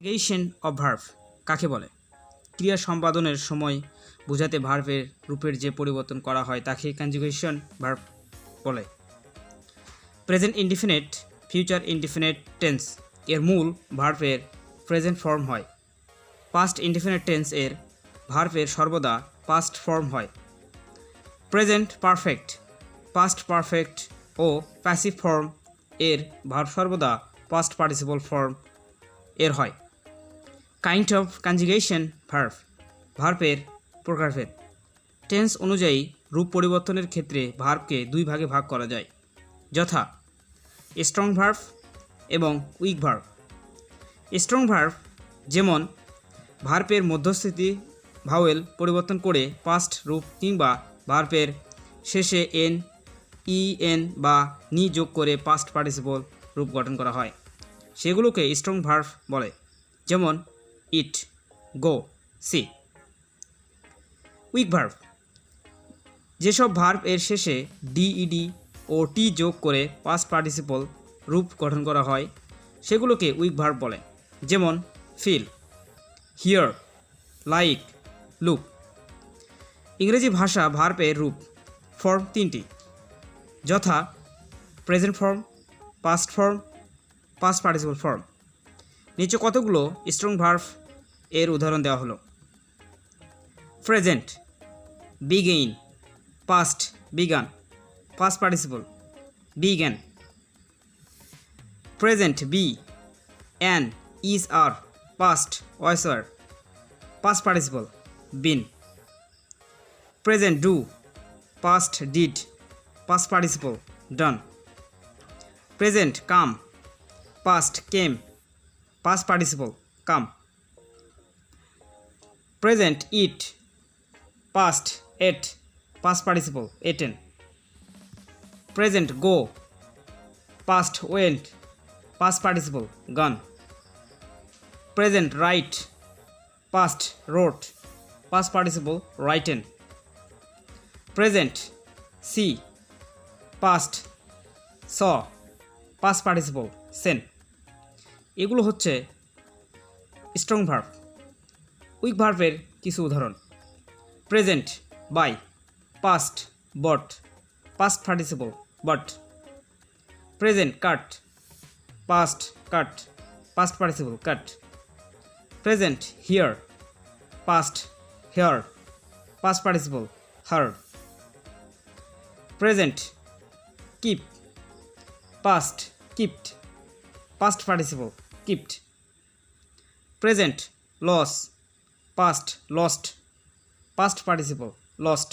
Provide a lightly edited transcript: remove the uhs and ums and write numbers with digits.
Conjugation of verb কাকে বলে? ক্রিয়া সম্পাদনের সময় বোঝাতে ভার্বের রূপের যে পরিবর্তন করা হয় তাকে কনজুগেশন ভার্ব বলে। Present indefinite, future indefinite tense এর মূল ভার্বের প্রেজেন্ট ফর্ম হয়। পাস্ট ইনডিফিনিট টেন্স এর ভার্বের সর্বদা পাস্ট ফর্ম হয়। প্রেজেন্ট পারফেক্ট, পাস্ট পারফেক্ট ও প্যাসিভ ফর্ম এর ভার্ব সর্বদা পাস্ট পার্টিসিপল ফর্ম এর হয়। কাইন্ড অফ কনজুগেশন ভার্ব, ভার্বের প্রকারভেদ। টেন্স অনুযায়ী রূপ পরিবর্তনের ক্ষেত্রে ভার্বকে দুই ভাগে ভাগ করা যায়, যথা স্ট্রং ভার্ব এবং উইক ভার্ব। স্ট্রং ভার্ব যেমন ভার্বের মধ্যস্থিতি ভাওয়েল পরিবর্তন করে পাস্ট রূপ কিংবা ভার্বের শেষে এন, ই, এন বা নি যোগ করে পাস্ট পার্টিসিপল রূপ গঠন করা হয়, সেগুলোকে স্ট্রং ভার্ব বলে, যেমন ইট, গো, সি। উইক ভার্ব যেসব ভার্ব এর শেষে ডি, ইডি ও টি যোগ করে পাস্ট পার্টিসিপল রূপ গঠন করা হয়, সেগুলোকে উইক ভার্ব বলে, যেমন ফিল, হিয়ার, লাইক, লুক। ইংরেজি ভাষা ভার্বের রূপ ফর্ম তিনটি, যথা present form, past form, past participle form. নিচে কতগুলো স্ট্রং ভার্ব এর উদাহরণ দেওয়া হলো। Present, begin, past, began, past participle, begun. Present, be, am, is, are, past, was, were, past participle, been. Present, do, past, did, past participle, done. Present, come, past, came, past participle, come. Present, eat, past, ate, past participle, eaten. Present, go, past, went, past participle, gone. Present, write, past, wrote, past participle, written. Present, see, past, saw, past participle, seen. এগুলো হচ্ছে strong verb. Weak ভার্বের কিছু উদাহরণ: present, buy, past, bought, past participle, bought. Present, cut, past, cut, past participle, cut. Present, hear, past, heard, past participle, heard. Present, keep, past, kept, past participle, kept. Present, lose, past, lost, past participle, lost.